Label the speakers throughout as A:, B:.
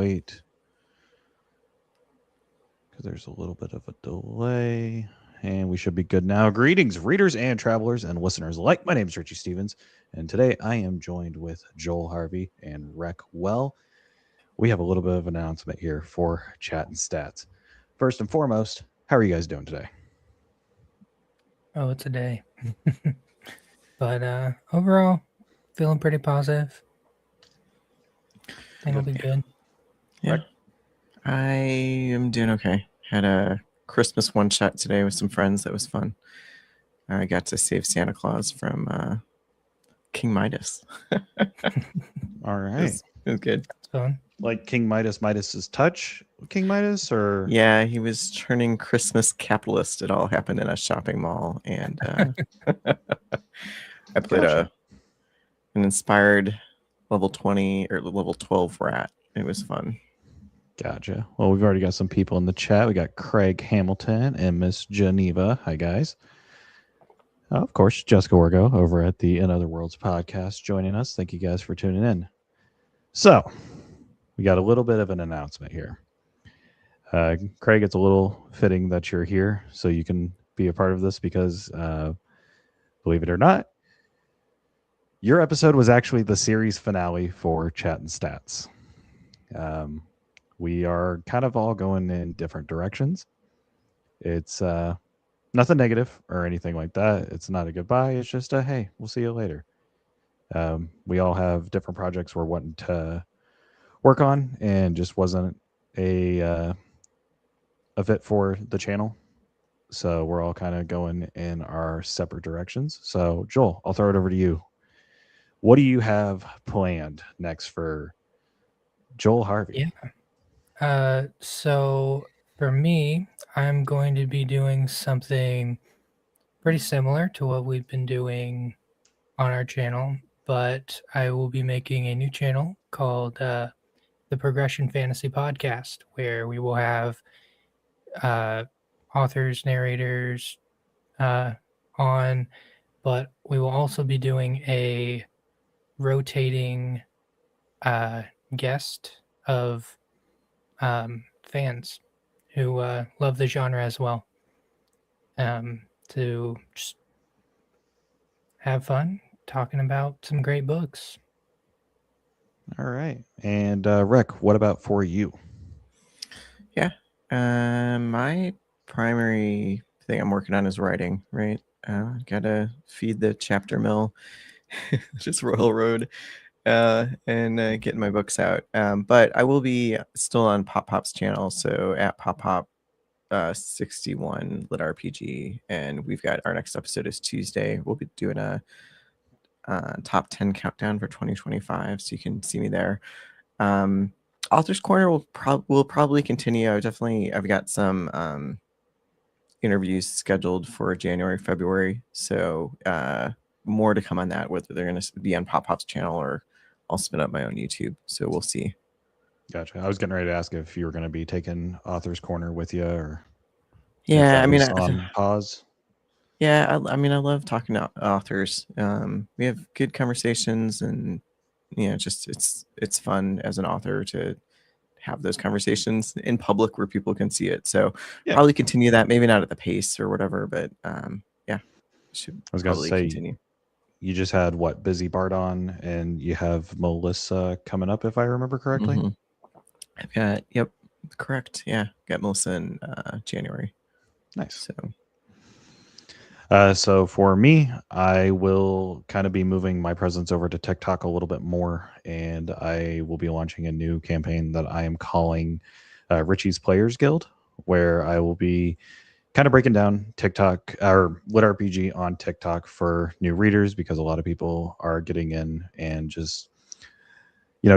A: wait because there's a little bit of a delay. And we should be good now. Greetings, readers and travelers and listeners alike. My name is Richie Stevens, and today I am joined with Joel Harvey and Rec Well. We have a little bit of an announcement here for Chat and Stats. First and foremost, how are you guys doing today?
B: Oh, it's a day. But overall, feeling pretty positive. Think it'll be good.
C: Yeah,
A: Rec?
C: I am doing okay. Had a Christmas one shot today with some friends. That was fun. I got to save Santa Claus from King Midas.
A: All
C: It
A: right.
C: was good.
B: It's fun.
A: Like King Midas's touch, King Midas, or
C: Yeah, he was turning Christmas capitalist. It all happened in a shopping mall, and I played
A: Gotcha.
C: an inspired level 20 or level 12 rat. It was fun.
A: Gotcha. Well, we've already got some people in the chat. We got Craig Hamilton and Miss Geneva. Hi, guys. Of course, Jessica Orgo over at the In Other Worlds podcast joining us. Thank you guys for tuning in. So, we got a little bit of an announcement here. Craig, it's a little fitting that you're here so you can be a part of this because, believe it or not, your episode was actually the series finale for Chat and Stats. We are kind of all going in different directions. It's nothing negative or anything like that. It's not a goodbye. It's just a hey, we'll see you later. We all have different projects we're wanting to work on, and just wasn't a fit for the channel. So we're all kind of going in our separate directions. So Joel, I'll throw it over to you. What do you have planned next for Joel Harvey?
B: Yeah. So for me, I'm going to be doing something pretty similar to what we've been doing on our channel, but I will be making a new channel called the Progression Fantasy Podcast, where we will have uh, authors, narrators on, but we will also be doing a rotating uh, guest of fans who love the genre as well, to just have fun talking about some great books.
A: All right. And Rick, what about for you?
C: Yeah. My primary thing I'm working on is writing, right? Gotta feed the chapter mill, just Royal Road, and getting my books out. But I will be still on Pop Pop's channel, so at Pop Pop 61 Lit RPG, and we've got our next episode is Tuesday. We'll be doing a top 10 countdown for 2025, so you can see me there. Author's Corner will probably continue. I've got some interviews scheduled for January, February, so more to come on that, whether they're going to be on Pop Pop's channel or I'll spin up my own YouTube. So we'll see.
A: Gotcha. I was getting ready to ask if you were going to be taking Author's Corner with you, or if
C: Yeah,
A: that
C: I mean,
A: is on pause.
C: yeah, I mean, I love talking to authors. We have good conversations, and just it's fun as an author to have those conversations in public where people can see it. So
A: Yeah.
C: probably continue that. Maybe not at the pace or whatever, but yeah, should
A: I was going to
C: probably
A: say,
C: continue.
A: you just had what, Busy Bart on, and you have Melissa coming up, if I remember correctly.
C: Mhm. I've got correct. Yeah, got Melissa in January.
A: Nice.
C: So
A: So for me, I will kind of be moving my presence over to TikTok a little bit more, and I will be launching a new campaign that I am calling Richie's Players Guild, where I will be kind of breaking down TikTok or Lit RPG on TikTok for new readers, because a lot of people are getting in and just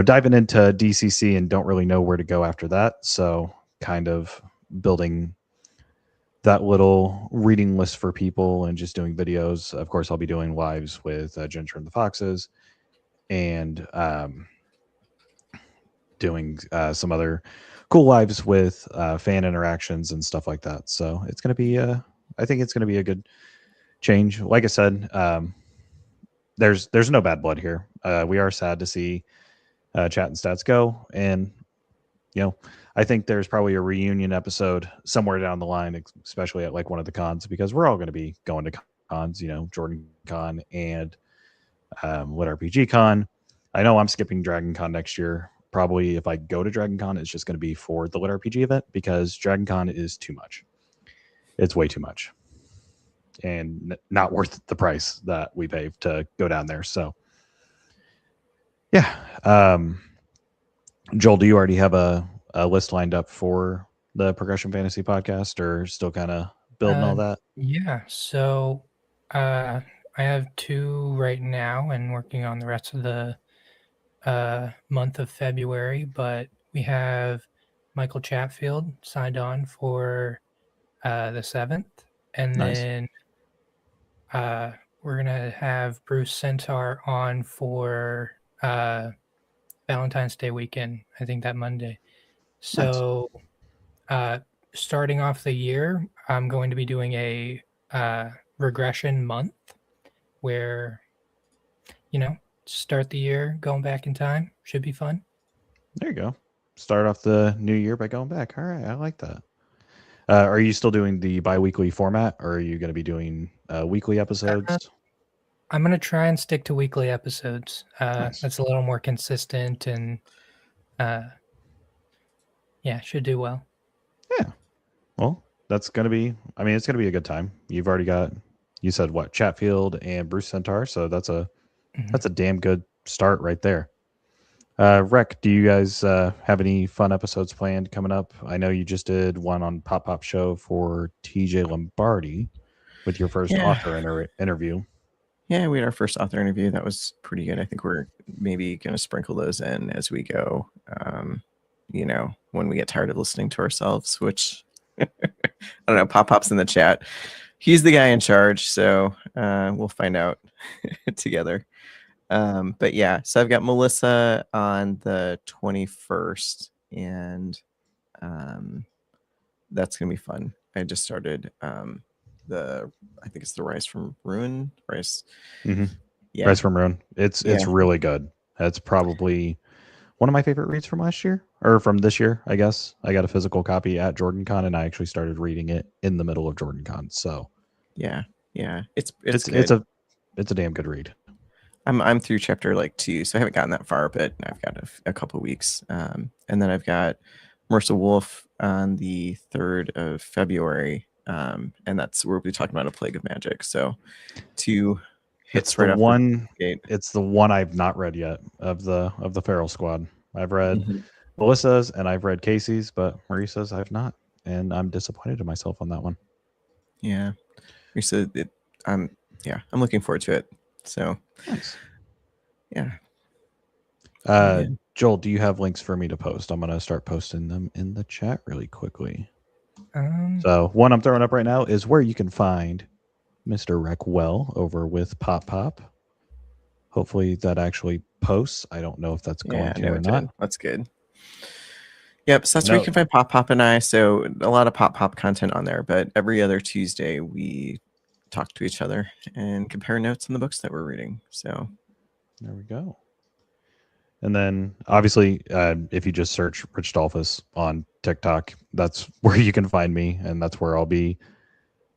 A: diving into DCC and don't really know where to go after that. So kind of building that little reading list for people and just doing videos. Of course, I'll be doing lives with Ginger and the Foxes, and doing some other cool lives with fan interactions and stuff like that. So it's going to be, I think it's going to be a good change. Like I said, there's no bad blood here. We are sad to see Chat and Stats go, and you know, I think there's probably a reunion episode somewhere down the line, especially at like one of the cons, because we're all going to be going to cons, Jordan Con and Lit RPG Con. I know I'm skipping Dragon Con next year. Probably if I go to Dragon Con, it's just going to be for the Lit RPG event because Dragon Con is too much. It's way too much and not worth the price that we pay to go down there. So, yeah. Joel, do you already have a list lined up for the Progression Fantasy podcast or still kind of building all
B: Uh,
A: that?
B: yeah, so uh, I have two right now and working on the rest of the month of February, but we have Michael Chatfield signed on for the 7th, and
A: Nice.
B: then uh, we're going to have Bruce Centaur on for Valentine's Day weekend, I think that Monday.
A: Nice.
B: So, uh, starting off the year, I'm going to be doing a regression month where, start the year going back in time. Should be fun.
A: There you go. Start off the new year by going back. All right. I like that. Are you still doing the bi-weekly format or are you going to be doing weekly
B: Uh,
A: episodes?
B: I'm going to try and stick to weekly episodes.
A: Nice.
B: That's a little more consistent and, uh, yeah, should do well.
A: Yeah. Well, that's going to be, I mean, it's going to be a good time. You've already got, you said what, Chatfield and Bruce Centaur. So
B: Mhm.
A: that's a damn good start right there. Rec, do you guys have any fun episodes planned coming up? I know you just did one on Pop Pop Show for TJ Lombardi with your first
C: Yeah.
A: author interview.
C: Yeah, we had our first author interview. That was pretty good. I think we're maybe going to sprinkle those in as we go. When we get tired of listening to ourselves, which I don't know, Pop Pop's in the chat. He's the guy in charge, so we'll find out together. But yeah, so I've got Melissa on the 21st, and that's going to be fun. I just started I think it's the Rice from Ruin. Rice.
A: Mm-hmm.
C: Yeah.
A: Rise from Ruin. It's
C: Yeah.
A: really good. That's probably one of my favorite reads from last year or from this year, I guess. I got a physical copy at Jordan Con and I actually started reading it in the middle of Jordan Con. So
C: Yeah. It's
A: it's
C: good.
A: it's a damn good read.
C: I'm through chapter like 2, so I haven't gotten that far, but I've got a couple weeks. And then I've got Mercer Wolf on the 3rd of February. And that's where we'll be talking about A Plague of Magic. So 2 hits
A: It's the
C: right off
A: one
C: the gate.
A: it's the one I've not read yet of the Feral Squad. I've read
C: Mhm.
A: Melissa's and I've read Casey's, but Marissa's I've not. And I'm disappointed in myself on that one.
C: Yeah. So I'm looking forward to it. So
A: Nice.
C: yeah. Pretty good.
A: Joel, do you have links for me to post? I'm gonna start posting them in the chat really quickly. So one I'm throwing up right now is where you can find Mr. Reckwell over with Pop Pop. Hopefully that actually posts. I don't know if that's going to
C: No,
A: or
C: it
A: not.
C: did. That's good. Yep, so that's where you
A: No,
C: can find Pop Pop and I. So a lot of Pop Pop content on there, but every other Tuesday we talk to each other and compare notes on the books that we're reading. So
A: there we go. And then obviously, if you just search Rich Dolphus on TikTok, that's where you can find me, and that's where I'll be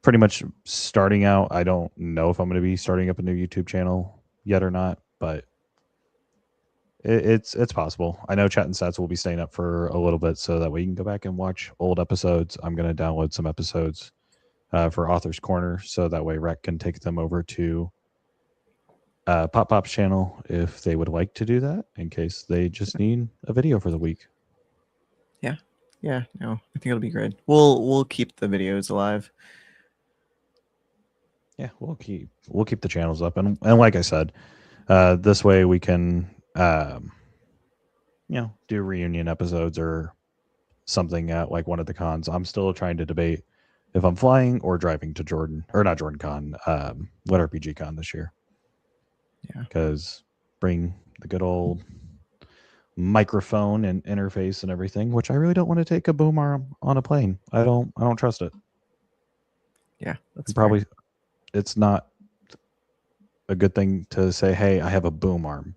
A: pretty much starting out. I don't know if I'm going to be starting up a new YouTube channel yet or not, but it's possible. I know Chat and Stats will be staying up for a little bit, so that way you can go back and watch old episodes. I'm going to download some episodes for Author's Corner, so that way Rec can take them over to Pop Pop's channel if they would like to do that, in case they just need a video for the week.
C: yeah, no, I think it'll be good. We'll keep the videos alive.
A: Yeah, we'll keep the channels up, and like I said, this way we can do reunion episodes or something at like one of the cons. I'm still trying to debate if I'm flying or driving to Jordan or not Jordan Con, Lit RPG Con this year.
C: Yeah.
A: Because bring the good old microphone and interface and everything, which I really don't want to take a boom arm on a plane. I don't trust it.
C: Yeah, that's
A: Probably it's not a good thing to say, hey, I have a boom arm,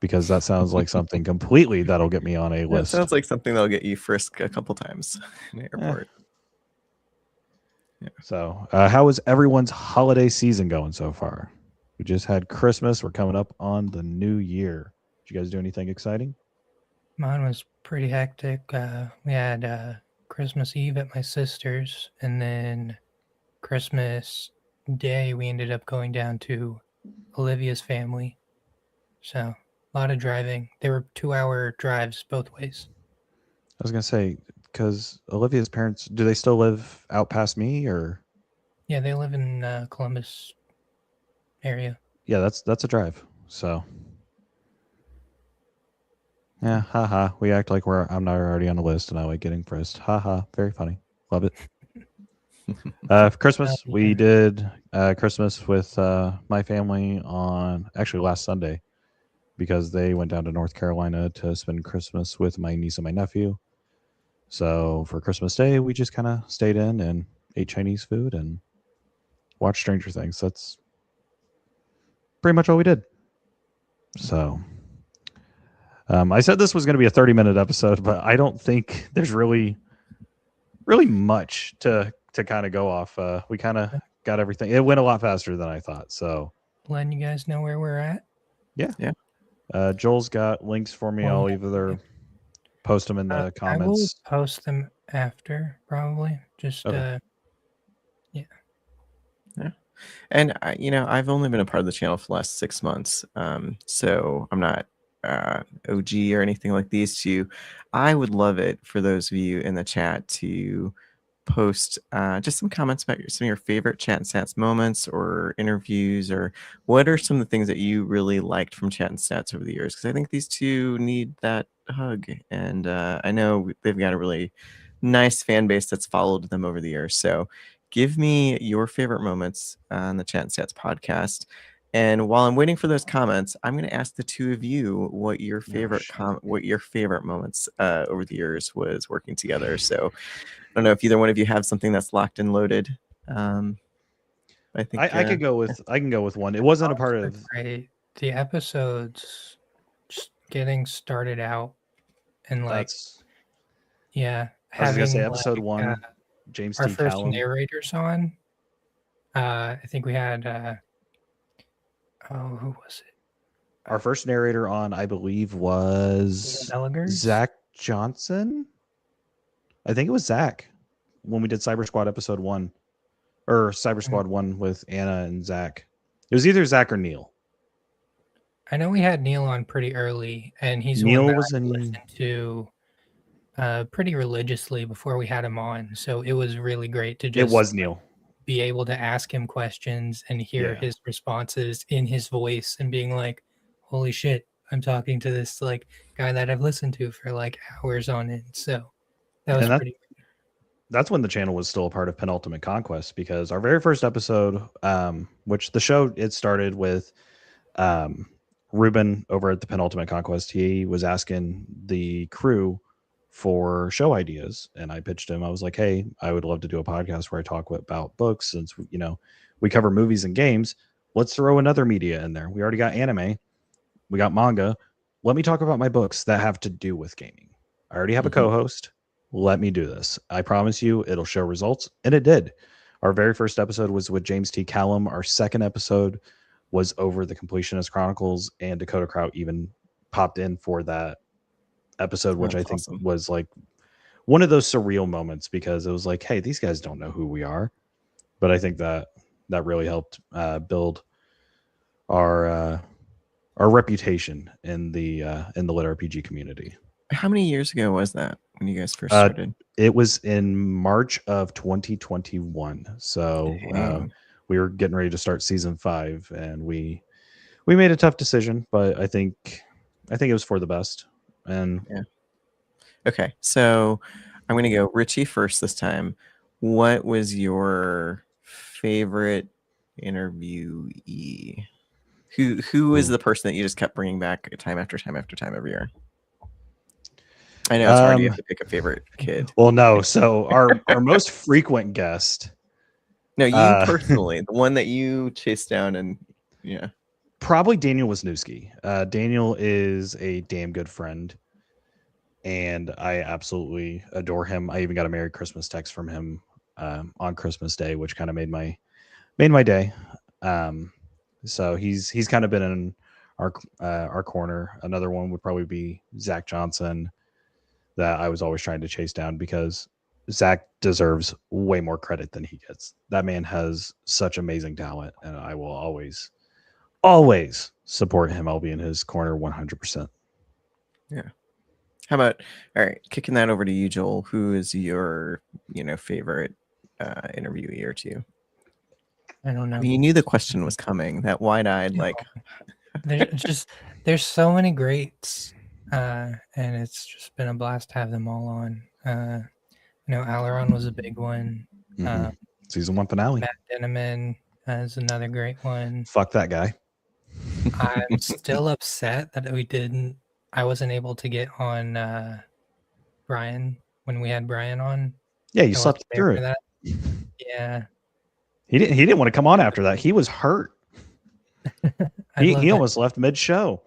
A: because that sounds like something completely that'll get me on a
C: That
A: list.
C: sounds like something that'll get you frisked a couple times in the airport.
A: So, how is everyone's holiday season going so far? We just had Christmas. We're coming up on the new year. Did you guys do anything exciting?
B: Mine was pretty hectic. We had Christmas Eve at my sister's, and then Christmas Day we ended up going down to Olivia's family. So a lot of driving. They were 2-hour drives both ways.
A: I was gonna say, because Olivia's parents, do they still live out past me, or?
B: Yeah, they live in Columbus area.
A: Yeah, that's a drive. So, yeah, haha. We act like I'm not already on the list, and I like getting frisked. Haha, very funny. Love it. For Christmas, we
B: Yeah.
A: did Christmas with my family on actually last Sunday because they went down to North Carolina to spend Christmas with my niece and my nephew. So for Christmas Day, we just kind of stayed in and ate Chinese food and watched Stranger Things. That's pretty much all we did. So I said this was going to be a 30-minute episode, but I don't think there's really much to kind of go off. We kind of got everything. It went a lot faster than I thought. So
B: Letting you guys know where we're at.
C: Yeah.
A: Joel's got links for me. I'll either post them in the
B: I will
A: comments.
B: post them after, probably. Just
A: Okay.
C: And I've only been a part of the channel for the last 6 months, so I'm not OG or anything like these two. I would love it for those of you in the chat to post just some comments about some of your favorite Chat and Stats moments or interviews, or what are some of the things that you really liked from Chat and Stats over the years, because I think these two need that hug, and I know they've got a really nice fan base that's followed them over the years. So give me your favorite moments on the Chat and Stats podcast. And while I'm waiting for those comments, I'm going to ask the two of you what your favorite moments over the years was working together. So I don't know if either one of you have something that's locked and loaded. I think
A: I could go with I can go with one. It wasn't a part of
B: great. The episodes just getting started out and
A: that's.
B: yeah,
A: I was gonna say
B: having
A: episode one, James
B: our
A: T.
B: first
A: Callum.
B: narrators on. I think we had who was it?
A: Our first narrator on, I believe, was Zach Johnson. I think it was Zach when we did Cyber Squad episode 1, or Cyber Squad 1 with Anna and Zach. It was either Zach or Neil.
B: I know we had Neil on pretty early, and he's
A: Neil
B: one that
A: was
B: I
A: in
B: listened to pretty religiously before we had him on. So it was really great to
A: It
B: just
A: was Neil.
B: be able to ask him questions and hear his responses in his voice and being like, holy shit, I'm talking to this like guy that I've listened to for like hours on end. So that was pretty great.
A: That's when the channel was still a part of Penultimate Conquest, because our very first episode, which the show, it started with Ruben over at the Penultimate Conquest. He was asking the crew for show ideas, and I pitched him. I was like, hey, I would love to do a podcast where I talk about books, since we cover movies and games. Let's throw another media in there. We already got anime, we got manga. Let me talk about my books that have to do with gaming. I already have a co-host. Let me do this. I promise you it'll show results. And it did. Our very first episode was with James T. Callum. Our second episode was over the Completionist Chronicles, and Dakota Kraut even popped in for that episode, which I think was like one of those surreal moments, because it was like, hey, these guys don't know who we are. But I think that really helped build our reputation in the lit RPG community.
C: How many years ago was that when you guys first started?
A: It was in March of 2021. So we were getting ready to start season 5, and we made a tough decision, but I think it was for the best. And
C: yeah. Okay, so I'm going to go Richie first this time. What was your favorite interviewee? Who is the person that you just kept bringing back time after time after time every year? I know it's hard. You have to pick a favorite kid.
A: Well, no. So our most frequent guest.
C: No, you personally, the one that you chased down, and yeah.
A: Probably Daniel Wisniewski. Daniel is a damn good friend, and I absolutely adore him. I even got a Merry Christmas text from him on Christmas Day, which kind of made my day. Um, so he's kind of been in our corner. Another one would probably be Zach Johnson, that I was always trying to chase down because Zach deserves way more credit than he gets. That man has such amazing talent, and I will always support him. I'll be in his corner 100%.
C: Yeah. How about, all right, kicking that over to you, Joel. Who is your, favorite interviewee or two?
B: I don't know.
C: You knew the question was coming. That wide-eyed, like,
B: There's so many greats, and it's just been a blast to have them all on. Aileron was a big one.
A: Season 1 finale.
B: Matt Denneman is another great one.
A: Fuck that guy.
B: I'm still upset that I wasn't able to get on Brian when we had Brian on.
A: Yeah, you
B: I
A: slept
B: wasn't there
A: through
B: for
A: it.
B: that. Yeah.
A: He didn't want to come on after that. He was hurt. He almost left mid-show.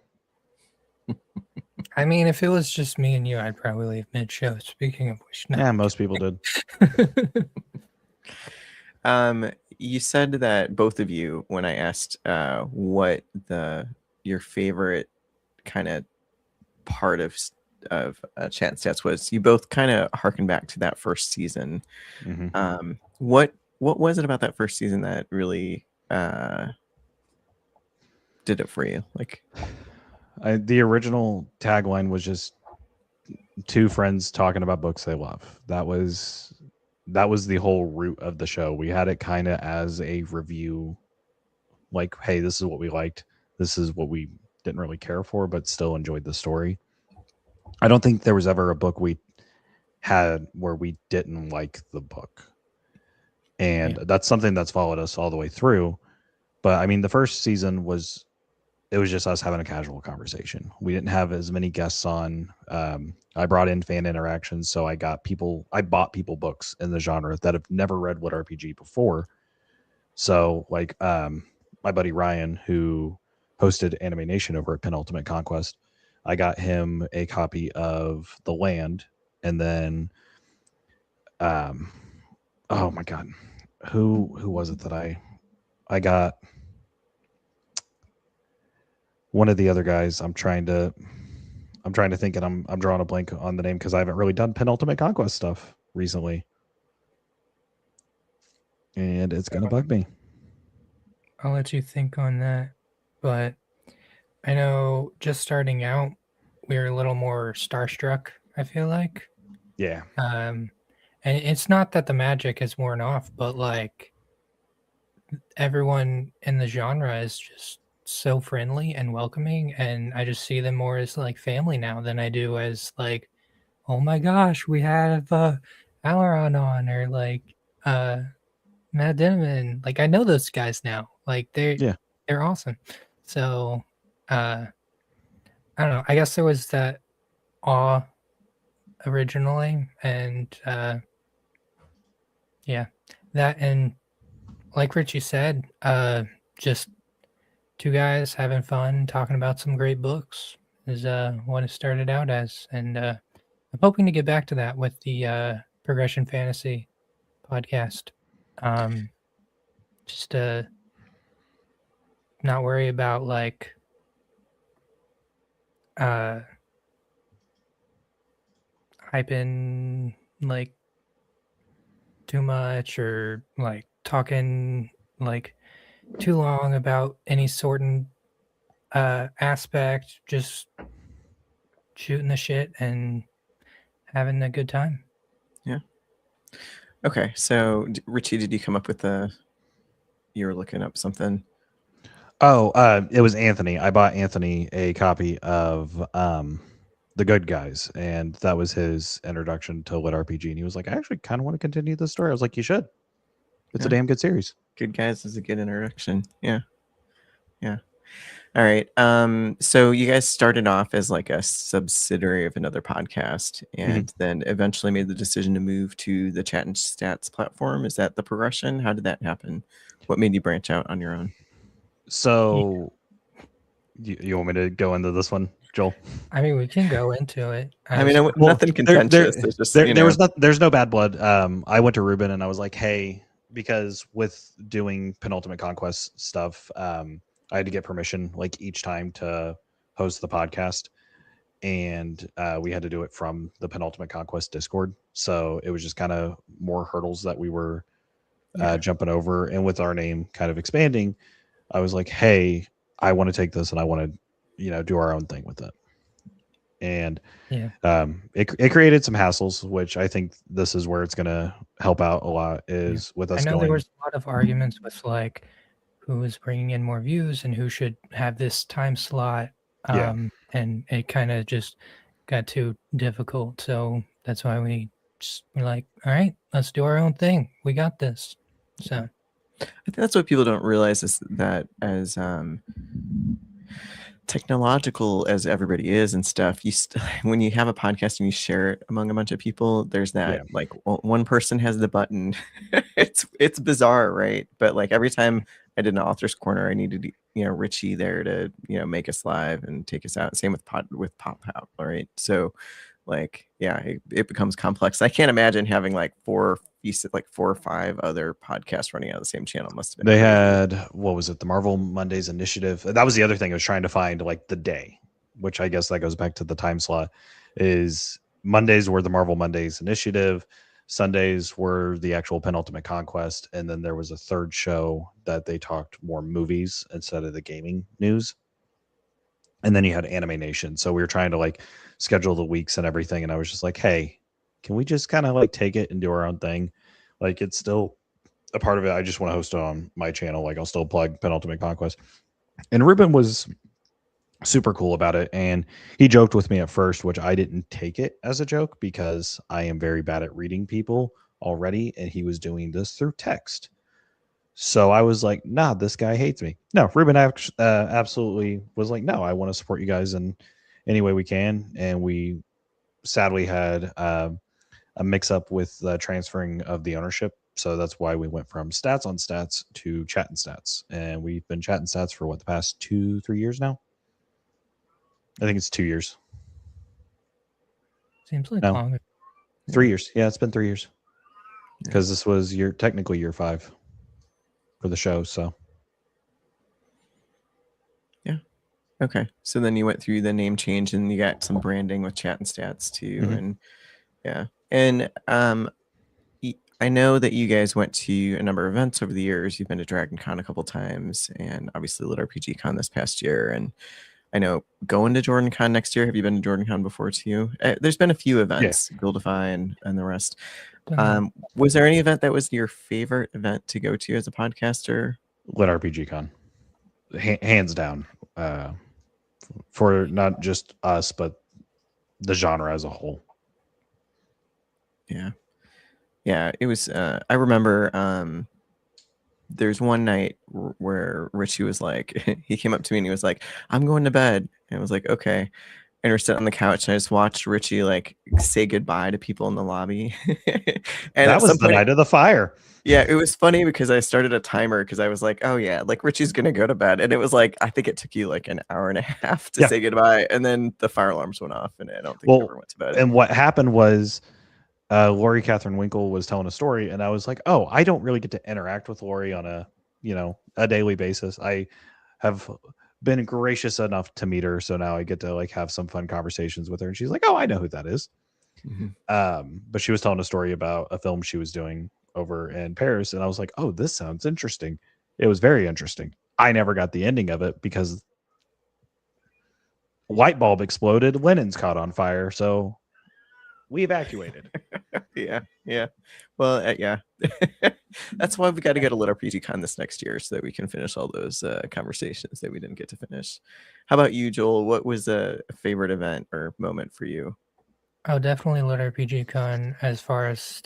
B: I mean, if it was just me and you, I'd probably leave mid-show. Speaking of which, no.
A: Yeah, most people did.
C: You said that both of you, when I asked what your favorite kind of part of Chat Stats was, you both kind of harken back to that first season. What was it about that first season that really did it for you? Like,
A: the original tagline was just two friends talking about books they love. That was the whole root of the show. We had it kind of as a review, like, hey, this is what we liked, this is what we didn't really care for, but still enjoyed the story. I don't think there was ever a book we had where we didn't like the book, and that's something that's followed us all the way through. But I mean, the first season was just us having a casual conversation. We didn't have as many guests on. I brought in fan interactions, so I bought people books in the genre that have never read What RPG before. So, like, my buddy Ryan, who hosted Anime Nation over at Penultimate Conquest, I got him a copy of The Land, and then, oh my god, who was it that I got? One of the other guys. I'm trying to think, and I'm drawing a blank on the name because I haven't really done Penultimate Conquest stuff recently, and it's gonna bug me.
B: I'll let you think on that, but I know just starting out, we were a little more starstruck, I feel like.
A: Yeah.
B: And it's not that the magic has worn off, but like everyone in the genre is just so friendly and welcoming, and I just see them more as like family now than I do as like, oh my gosh, we have Alaron on, or like Matt Denneman. Like, I know those guys now. Like, they're awesome. So I don't know. I guess there was that awe originally, and yeah, that, and like Richie said, just two guys having fun talking about some great books is what it started out as, and I'm hoping to get back to that with the Progression Fantasy podcast. Just not worry about like hyping like too much, or like talking like too long about any certain aspect. Just shooting the shit and having a good time.
C: Yeah. Okay, so Richie, did you come up with you were looking up something?
A: Oh, it was Anthony. I bought Anthony a copy of The Good Guys, and that was his introduction to Lit RPG. And he was like, I actually kind of want to continue this story. I was like, you should. It's a damn good series.
C: Good Guys is a good introduction. Yeah. All right. So you guys started off as like a subsidiary of another podcast, and then eventually made the decision to move to the Chattin Stats platform. Is that the progression? How did that happen? What made you branch out on your own?
A: So You want me to go into this one, Joel?
B: I mean, we can go into it.
C: I mean,
B: As
A: Well,
C: nothing contentious. It's just, you
A: there
C: know,
A: was not there's no bad blood. I went to Ruben and I was like, hey, because with doing penultimate conquest stuff, I had to get permission like each time to host the podcast, and we had to do it from the penultimate conquest Discord. So it was just kind of more hurdles that we were
C: yeah.
A: jumping over, and with our name kind of expanding, I was like, hey, I want to take this and I want to, do our own thing with it. And
B: yeah,
A: it created some hassles, which I think this is where it's going to help out a lot
B: yeah.
A: is with
B: I
A: us
B: know there
A: going.
B: was a lot of arguments with like who was bringing in more views and who should have this time slot.
A: Yeah.
B: And it kind of just got too difficult. So that's why we just were like, all right, let's do our own thing. We got this. So
C: I think that's what people don't realize is that as technological as everybody is and stuff, when you have a podcast and you share it among a bunch of people, there's that
A: Yeah.
C: like one person has the button. It's bizarre, right? But like every time I did an author's corner, I needed Richie there to make us live and take us out. Same with Pop Out, all right? So like yeah, it becomes complex. I can't imagine having like four or five other podcasts running out of the same channel. Must have been
A: They
C: crazy.
A: had, what was it, the Marvel Mondays initiative. That was the other thing I was trying to find, like the day, which I guess that goes back to the time slot. Is Mondays were the Marvel Mondays initiative, Sundays were the actual penultimate conquest, and then there was a third show that they talked more movies instead of the gaming news. And then you had Anime Nation. So we were trying to like schedule the weeks and everything. And I was just like, hey, can we just kind of like take it and do our own thing? Like it's still a part of it. I just want to host it on my channel. Like I'll still plug Penultimate Conquest. And Ruben was super cool about it. And he joked with me at first, which I didn't take it as a joke because I am very bad at reading people already. And he was doing this through text. So I was like, nah, this guy hates me. No, Ruben absolutely was like, no, I want to support you guys in any way we can. And we sadly had a mix up with the transferring of the ownership. So that's why we went from Stats on Stats to Chattin Stats. And we've been Chattin Stats for what, the past 2-3 years now? I think it's 2 years.
B: seems like
A: No,
B: longer.
A: 3 years. Yeah, it's been 3 years.
C: Yeah.
A: Because this was technically year 5 for the show. So
C: Yeah. Okay. So then you went through the name change and you got some branding with Chat and Stats too.
A: Mhm.
C: And yeah. And I know that you guys went to a number of events over the years. You've been to Dragon Con a couple times and obviously Lit RPG Con this past year. And I know going to Jordan Con next year. Have you been to Jordan Con before too? There's been a few events, Buildify and the rest. Was there any event that was your favorite event to go to as a podcaster?
A: Lit RPG Con. Hands down. For not just us, but the genre as a whole.
C: Yeah. Yeah, it was I remember there's one night where Richie was like he came up to me and he was like, I'm going to bed. And I was like, okay. And we're sitting on the couch and I just watched Richie like say goodbye to people in the lobby. And
A: That
C: at
A: was
C: some
A: the
C: point,
A: night of the fire.
C: yeah, it was funny because I started a timer because I was like, oh yeah, like Richie's gonna go to bed. And it was like, I think it took you like an hour and a half to
A: Yeah.
C: say goodbye. And then the fire alarms went off and I don't think you ever went to bed.
A: And what happened was Lori Catherine Winkle was telling a story, and I was like, oh, I don't really get to interact with Lori on a daily basis. I have been gracious enough to meet her, so now I get to like have some fun conversations with her. And she's like, oh, I know who that is. But she was telling a story about a film she was doing over in Paris, and I was like, oh, this sounds interesting. It was very interesting. I never got the ending of it because light bulb exploded, linens caught on fire, so we evacuated.
C: Yeah. Well, yeah. That's why we got to go to Lit RPG Con this next year so that we can finish all those conversations that we didn't get to finish. How about you, Joel? What was a favorite event or moment for you?
B: Oh, definitely Lit RPG Con as far as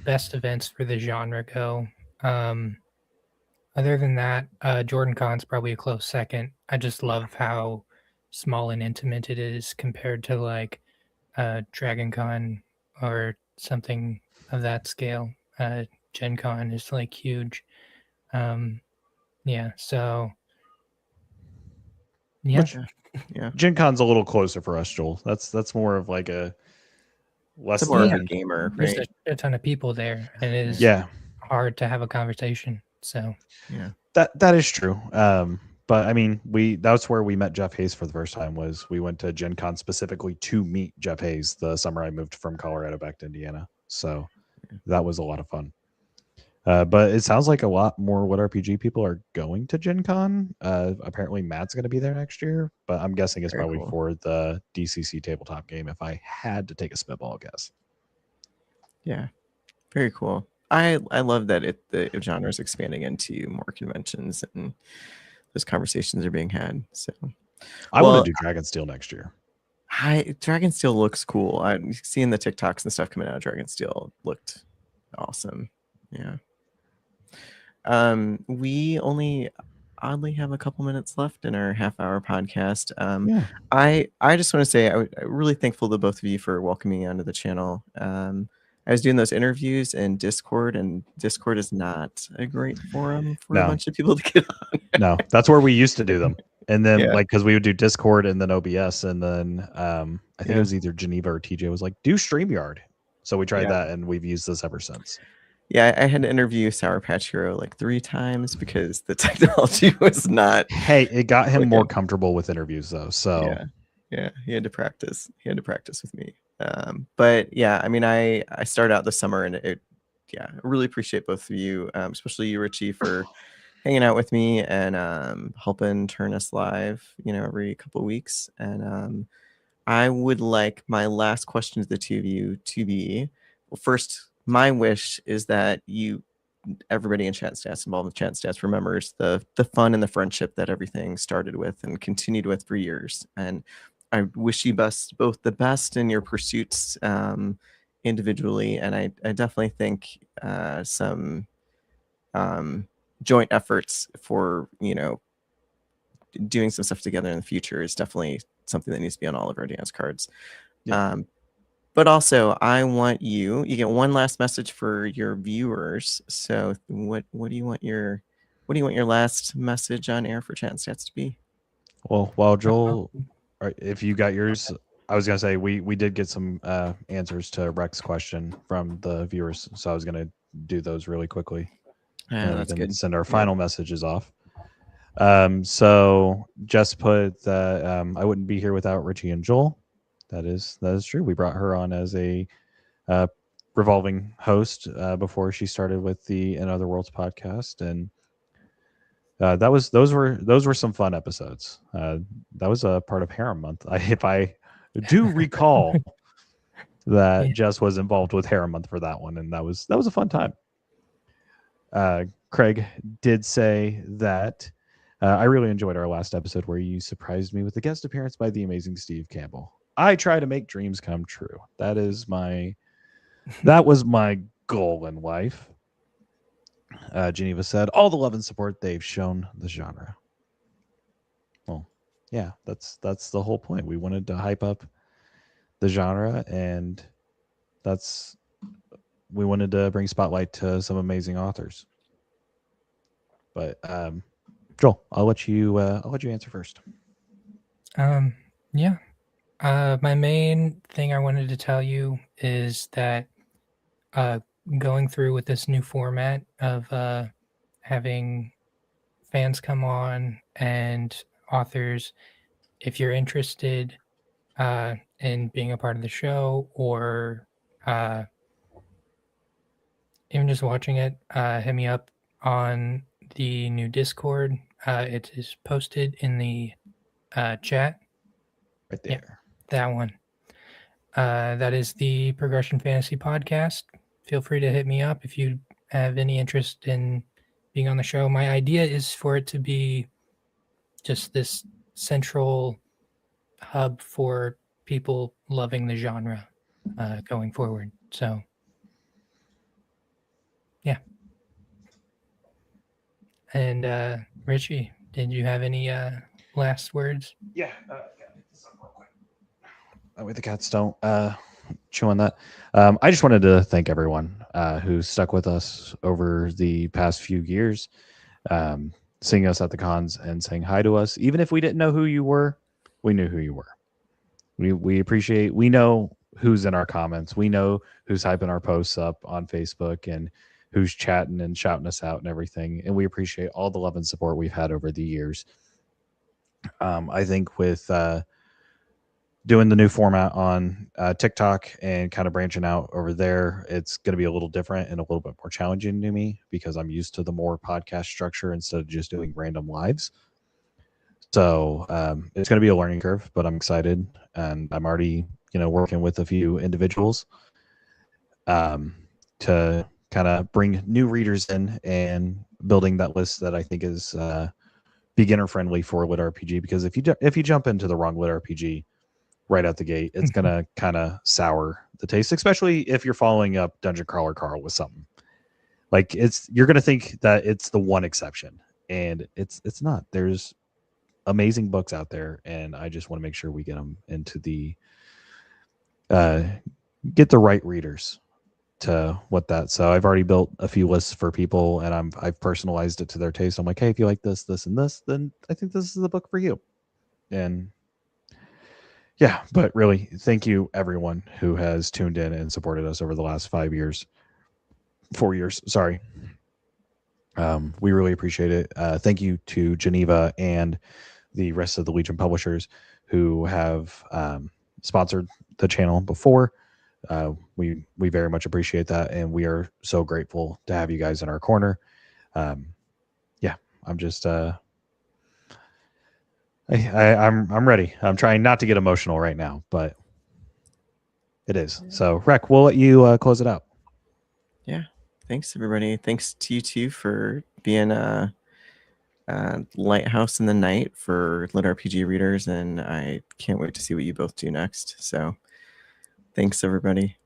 B: best events for the genre go. Other than that, Jordan Con's probably a close second. I just love how small and intimate it is compared to like Dragon Con or something of that scale. Gen Con is like huge. Yeah, so Yeah.
A: Which
C: Yeah.
A: Gen Con's a little closer for us, Joel. That's more of like a
C: It's
A: less
C: more of
B: Yeah.
C: a
A: threatening.
C: gamer,
B: There's
C: right?
B: a ton of people there, and it is
A: Yeah,
B: hard to have a conversation. So
C: Yeah.
A: that is true. But I mean, that's where we met Jeff Hayes for the first time. Was we went to Gen Con specifically to meet Jeff Hayes the summer I moved from Colorado back to Indiana. So that was a lot of fun. But it sounds like a lot more What RPG people are going to Gen Con. Apparently, Matt's going to be there next year, but I'm guessing it's
C: Very
A: probably
C: cool.
A: for the DCC tabletop game. If I had to take a spitball guess,
C: Yeah. Very cool. I love that the genre is expanding into more conventions and those conversations are being had. So,
A: I want to
C: well,
A: do Dragonsteel next year.
C: Dragonsteel looks cool. I'm seeing the TikToks and stuff coming out of Dragonsteel looked awesome. Yeah. We only oddly have a couple minutes left in our half-hour podcast.
A: Yeah,
C: I just want to say I'm really thankful to both of you for welcoming me onto the channel. I was doing those interviews in Discord, and Discord is not a great forum for a
A: no,
C: bunch of people to get on.
A: no, that's where we used to do them. And then,
C: Yeah,
A: like, because we would do Discord and then OBS, and then I think it
C: yeah,
A: was either Geneva or TJ was like, do StreamYard. So we tried
C: yeah.
A: that, and we've used this ever since.
C: Yeah, I had to interview Sour Patch Hero like 3 times because the technology was not
A: Hey, it got him more
C: clicking.
A: comfortable with interviews, though. So
C: Yeah, yeah, he had to practice. He had to practice with me. But yeah, I mean, I started out this summer, and yeah, I really appreciate both of you, especially you, Richie, for hanging out with me and helping turn us live. Every couple of weeks. And I would like my last question to the two of you to be, well, first, my wish is that everybody in Chat Stats involved with Chat Stats remembers the fun and the friendship that everything started with and continued with for years. And I wish you both the best in your pursuits individually. And I definitely think some joint efforts for doing some stuff together in the future is definitely something that needs to be on all of our dance cards.
A: yeah.
C: But also, I want you get one last message for your viewers. So what do you want your last message on air for Chat and Stats to be?
A: Well, while Joel, if you got yours, I was gonna say we did get some answers to Rex's question from the viewers, so I was gonna do those really quickly, and then we
C: That's
A: can
C: good.
A: send our
C: Yeah.
A: final messages off. So just put that I wouldn't be here without Richie and Joel. That is true. We brought her on as a uh, revolving host before she started with the In Other Worlds podcast, and those were some fun episodes. That was a part of Harem Month. If I do recall that
B: Yeah.
A: Jess was involved with Harem Month for that one, and that was a fun time. Craig did say that I really enjoyed our last episode where you surprised me with a guest appearance by the amazing Steve Campbell. I try to make dreams come true. That was my goal in life. Geneva said, all the love and support they've shown the genre. Well, yeah, that's the whole point. We wanted to hype up the genre, and we wanted to bring spotlight to some amazing authors. But Joel, I'll let you answer first.
B: Yeah. My main thing I wanted to tell you is that going through with this new format of having fans come on and authors, if you're interested in being a part of the show or uh, even just watching it, hit me up on the new Discord. It is posted in the chat.
A: Right
B: Yeah,
A: there.
B: that one. That is the Progression Fantasy Podcast. Feel free to hit me up if you have any interest in being on the show. My idea is for it to be just this central hub for people loving the genre going forward. So, yeah. And Richie, did you have any last words?
A: Yeah. Gotta pick this up real quick. That way the cats don't chew on that. I just wanted to thank everyone who stuck with us over the past few years. seeing us at the cons and saying hi to us. Even if we didn't know who you were, we knew who you were. We appreciate, we know who's in our comments. We know who's hyping our posts up on Facebook and who's chatting and shouting us out and everything. And we appreciate all the love and support we've had over the years. I think with doing the new format on TikTok and kind of branching out over there, it's going to be a little different and a little bit more challenging to me because I'm used to the more podcast structure instead of just doing random lives. So it's going to be a learning curve, but I'm excited, and I'm already, working with a few individuals to kind of bring new readers in and building that list that I think is beginner friendly for lit RPG. Because if you jump into the wrong lit RPG right out the gate, it's gonna kind of sour the taste, especially if you're following up Dungeon Crawler Carl with something like you're gonna think that it's the one exception, and it's not. There's amazing books out there, and I just want to make sure we get them into the get the right readers to what that. So I've already built a few lists for people, and I've personalized it to their taste. I'm like, hey, if you like this, this, and this, then I think this is the book for you. And yeah, but really, thank you everyone who has tuned in and supported us over the last 4 years. Sorry. We really appreciate it. Thank you to Geneva and the rest of the Legion publishers who have sponsored the channel before. We very much appreciate that, and we are so grateful to have you guys in our corner. Yeah, I'm just I'm ready. I'm trying not to get emotional right now, but it is. So, Rec, we'll let you close it out.
C: Yeah, thanks everybody. Thanks to you too for being a lighthouse in the night for lit RPG readers, and I can't wait to see what you both do next. So, thanks everybody.